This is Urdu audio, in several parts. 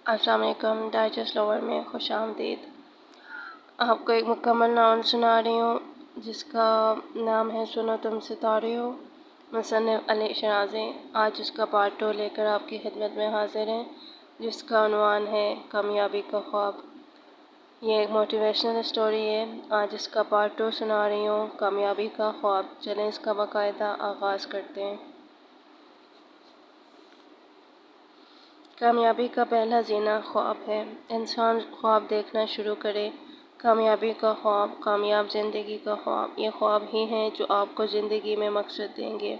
السلام علیکم، ڈائجسٹ لور میں خوش آمدید۔ آپ کو ایک مکمل ناول سنا رہی ہوں جس کا نام ہے سنو تم ستارے ہو، مصنف علی شیرازی۔ آج اس کا پارٹ 2 لے کر آپ کی خدمت میں حاضر ہیں، جس کا عنوان ہے کامیابی کا خواب۔ یہ ایک موٹیویشنل اسٹوری ہے۔ آج اس کا پارٹ 2 سنا رہی ہوں، کامیابی کا خواب۔ چلیں اس کا باقاعدہ آغاز کرتے ہیں۔ کامیابی کا پہلا زینہ خواب ہے۔ انسان خواب دیکھنا شروع کرے۔ کامیابی کا خواب، کامیاب زندگی کا خواب، یہ خواب ہی ہیں جو آپ کو زندگی میں مقصد دیں گے۔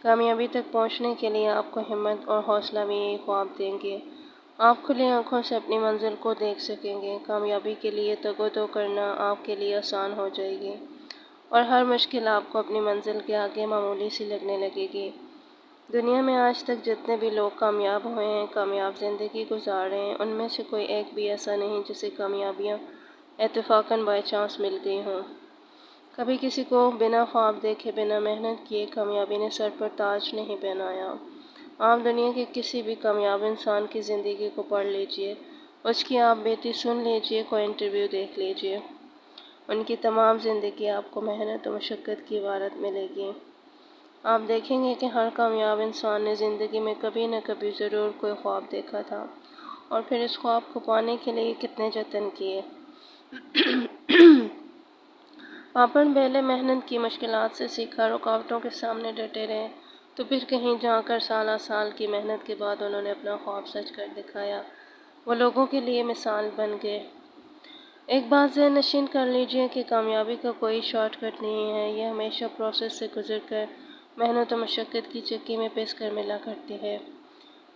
کامیابی تک پہنچنے کے لیے آپ کو ہمت اور حوصلہ بھی یہی خواب دیں گے۔ آپ کھلی آنکھوں سے اپنی منزل کو دیکھ سکیں گے۔ کامیابی کے لیے تگ و دو کرنا آپ کے لیے آسان ہو جائے گی اور ہر مشکل آپ کو اپنی منزل کے آگے معمولی سی لگنے لگے گی۔ دنیا میں آج تک جتنے بھی لوگ کامیاب ہوئے ہیں، کامیاب زندگی گزار رہے ہیں، ان میں سے کوئی ایک بھی ایسا نہیں جسے کامیابیاں اتفاقاً بائی چانس مل گئی ہوں۔ کبھی کسی کو بنا خواب دیکھے، بنا محنت کیے کامیابی نے سر پر تاج نہیں پہنایا۔ آپ دنیا کے کسی بھی کامیاب انسان کی زندگی کو پڑھ لیجئے، اس کی آپ بیتی سن لیجئے، کوئی انٹرویو دیکھ لیجئے۔ ان کی تمام زندگی آپ کو محنت و مشقت کی عبارت ملے گی۔ آپ دیکھیں گے کہ ہر کامیاب انسان نے زندگی میں کبھی نہ کبھی ضرور کوئی خواب دیکھا تھا اور پھر اس خواب کو پانے کے لیے کتنے جتن کیے۔ پاپڑ بیلے، محنت کی، مشکلات سے سیکھا، رکاوٹوں کے سامنے ڈٹے رہے، تو پھر کہیں جا کر سالہ سال کی محنت کے بعد انہوں نے اپنا خواب سچ کر دکھایا۔ وہ لوگوں کے لیے مثال بن گئے۔ ایک بات ذہن نشین کر لیجئے کہ کامیابی کا کوئی شارٹ کٹ نہیں ہے، یہ ہمیشہ پروسیس سے گزر کر محنت و مشقت کی چکی میں پس کر ملا کرتی ہے۔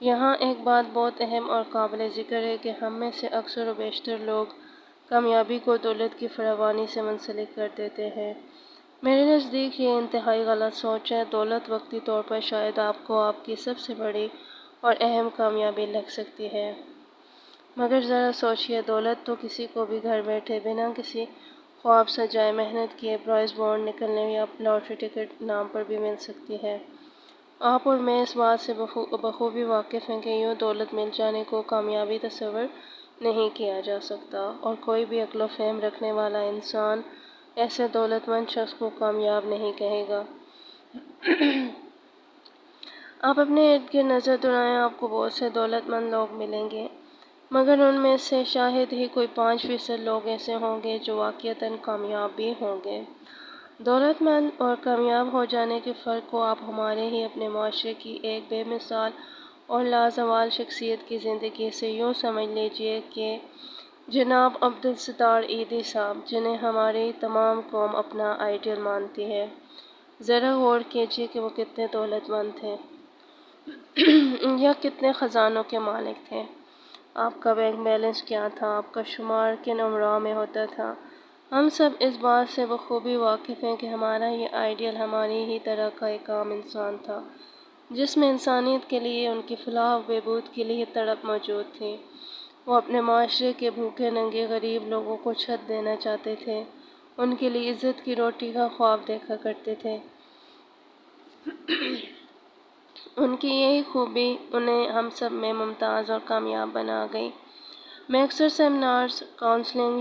یہاں ایک بات بہت اہم اور قابل ذکر ہے کہ ہم میں سے اکثر و بیشتر لوگ کامیابی کو دولت کی فراوانی سے منسلک کر دیتے ہیں۔ میرے نزدیک یہ انتہائی غلط سوچ ہے۔ دولت وقتی طور پر شاید آپ کو آپ کی سب سے بڑی اور اہم کامیابی لگ سکتی ہے، مگر ذرا سوچئے، دولت تو کسی کو بھی گھر بیٹھے بنا کسی خواب سجائے، محنت کیے، پرائز بانڈ نکلنے یا لاٹری ٹکٹ نام پر بھی مل سکتی ہے۔ آپ اور میں اس بات سے بخوبی واقف ہیں کہ یوں دولت مل جانے کو کامیابی تصور نہیں کیا جا سکتا، اور کوئی بھی عقل و فہم رکھنے والا انسان ایسے دولت مند شخص کو کامیاب نہیں کہے گا۔ آپ اپنے ارد گرد نظر دوڑائیں، آپ کو بہت سے دولت مند لوگ ملیں گے، مگر ان میں سے شاید ہی کوئی 5% لوگ ایسے ہوں گے جو واقعتاً کامیاب بھی ہوں گے۔ دولت مند اور کامیاب ہو جانے کے فرق کو آپ ہمارے ہی اپنے معاشرے کی ایک بے مثال اور لازوال شخصیت کی زندگی سے یوں سمجھ لیجئے کہ جناب عبدالستار ایدھی صاحب، جنہیں ہماری تمام قوم اپنا آئیڈیل مانتی ہے، ذرا غور کیجئے کہ وہ کتنے دولت مند تھے یا کتنے خزانوں کے مالک تھے۔ آپ کا بینک بیلنس کیا تھا، آپ کا شمار کن امراء میں ہوتا تھا۔ ہم سب اس بات سے بخوبی واقف ہیں کہ ہمارا یہ آئیڈیل ہماری ہی طرح کا ایک عام انسان تھا، جس میں انسانیت کے لیے، ان کی فلاح و بہبود کے لیے تڑپ موجود تھی۔ وہ اپنے معاشرے کے بھوکے ننگے غریب لوگوں کو چھت دینا چاہتے تھے، ان کے لیے عزت کی روٹی کا خواب دیکھا کرتے تھے۔ ان کی یہی خوبی انہیں ہم سب میں ممتاز اور کامیاب بنا گئی۔ میں اکثر سیمینارز، کاؤنسلنگ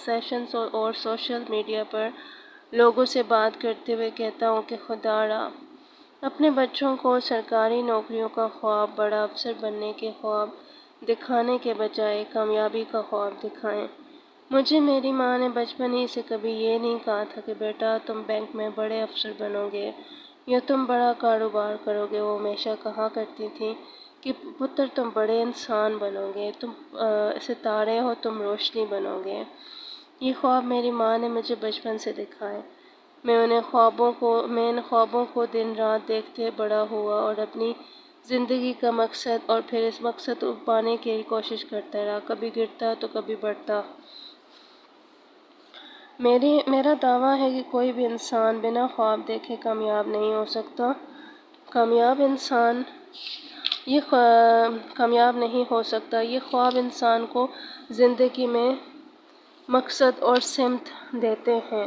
سیشنز اور سوشل میڈیا پر لوگوں سے بات کرتے ہوئے کہتا ہوں کہ خدا را، اپنے بچوں کو سرکاری نوکریوں کا خواب، بڑا افسر بننے کے خواب دکھانے کے بجائے کامیابی کا خواب دکھائیں۔ مجھے میری ماں نے بچپن ہی سے کبھی یہ نہیں کہا تھا کہ بیٹا تم بینک میں بڑے افسر بنو گے یا تم بڑا کاروبار کرو گے۔ وہ ہمیشہ کہا کرتی تھی کہ پتر تم بڑے انسان بنو گے، تم ستارے ہو، تم روشنی بنو گے۔ یہ خواب میری ماں نے مجھے بچپن سے دکھائے۔ میں ان خوابوں کو دن رات دیکھتے بڑا ہوا اور اپنی زندگی کا مقصد اور پھر اس مقصد کو پانے کی کوشش کرتا رہا، کبھی گرتا تو کبھی بڑھتا۔ میرا دعویٰ ہے کہ کوئی بھی انسان بنا خواب دیکھے کامیاب نہیں ہو سکتا۔ کامیاب نہیں ہو سکتا۔ یہ خواب انسان کو زندگی میں مقصد اور سمت دیتے ہیں۔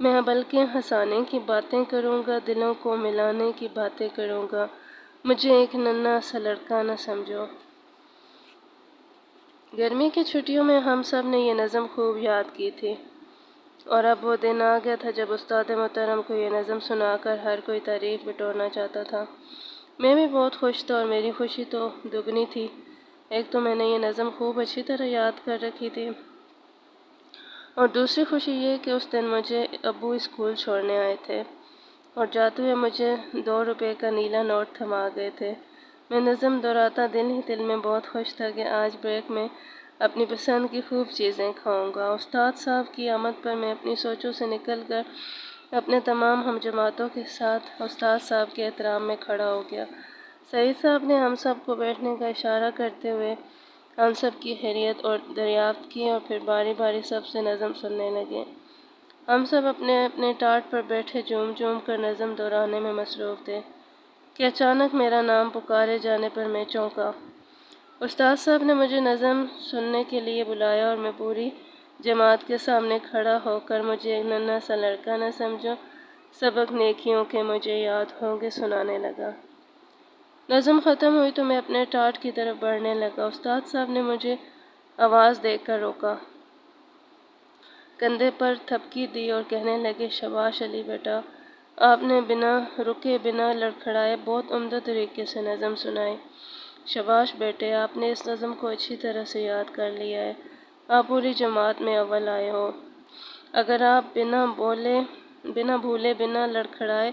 میں بلکہ ہنسانے کی باتیں کروں گا، دلوں کو ملانے کی باتیں کروں گا، مجھے ایک ننھا سا لڑکا نہ سمجھو۔ گرمی کی چھٹیوں میں ہم سب نے یہ نظم خوب یاد کی تھی، اور اب وہ دن آ گیا تھا جب استاد محترم کو یہ نظم سنا کر ہر کوئی تعریف بٹورنا چاہتا تھا۔ میں بھی بہت خوش تھا اور میری خوشی تو دگنی تھی۔ ایک تو میں نے یہ نظم خوب اچھی طرح یاد کر رکھی تھی، اور دوسری خوشی یہ کہ اس دن مجھے ابو اسکول چھوڑنے آئے تھے اور جاتے ہوئے مجھے 2 روپے کا نیلا نوٹ تھما گئے تھے۔ میں نظم دہراتا دل ہی دل میں بہت خوش تھا کہ آج بریک میں اپنی پسند کی خوب چیزیں کھاؤں گا۔ استاد صاحب کی آمد پر میں اپنی سوچوں سے نکل کر اپنے تمام ہم جماعتوں کے ساتھ استاد صاحب کے احترام میں کھڑا ہو گیا۔ سعید صاحب نے ہم سب کو بیٹھنے کا اشارہ کرتے ہوئے ہم سب کی خیریت اور دریافت کی اور پھر باری باری سب سے نظم سننے لگے۔ ہم سب اپنے اپنے ٹاٹ پر بیٹھے جھوم جھوم کر نظم دہرانے میں مصروف تھے کہ اچانک میرا نام پکارے جانے پر میں چونکا۔ استاد صاحب نے مجھے نظم سننے کے لیے بلایا اور میں پوری جماعت کے سامنے کھڑا ہو کر مجھے ایک ننھا سا لڑکا نہ سمجھو، سبق نیکیوں کے مجھے یاد ہوں گے سنانے لگا۔ نظم ختم ہوئی تو میں اپنے ٹاٹ کی طرف بڑھنے لگا۔ استاد صاحب نے مجھے آواز دے کر روکا، کندھے پر تھپکی دی اور کہنے لگے، شاباش علی بیٹا، آپ نے بنا رکے بنا لڑکھڑائے بہت عمدہ طریقے سے نظم سنائی۔ شاباش بیٹے، آپ نے اس نظم کو اچھی طرح سے یاد کر لیا ہے، آپ پوری جماعت میں اول آئے ہو۔ اگر آپ بنا بھولے بنا لڑکھڑائے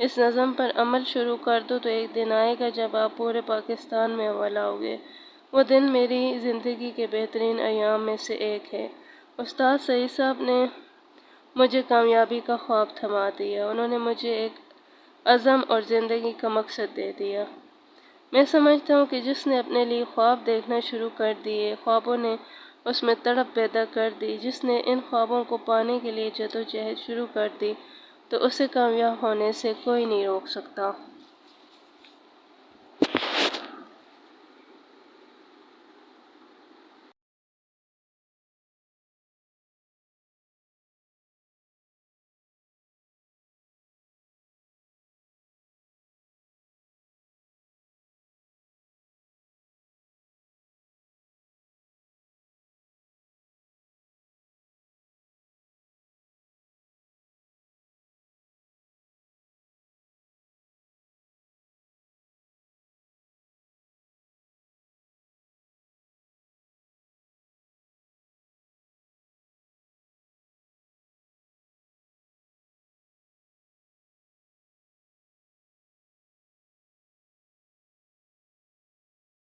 اس نظم پر عمل شروع کر دو تو ایک دن آئے گا جب آپ پورے پاکستان میں اول آؤ گے۔ وہ دن میری زندگی کے بہترین ایام میں سے ایک ہے۔ استاد سعید صاحب نے مجھے کامیابی کا خواب تھما دیا، انہوں نے مجھے ایک عزم اور زندگی کا مقصد دے دیا۔ میں سمجھتا ہوں کہ جس نے اپنے لیے خواب دیکھنا شروع کر دیے، خوابوں نے اس میں تڑپ پیدا کر دی، جس نے ان خوابوں کو پانے کے لیے جدوجہد شروع کر دی، تو اسے کامیاب ہونے سے کوئی نہیں روک سکتا۔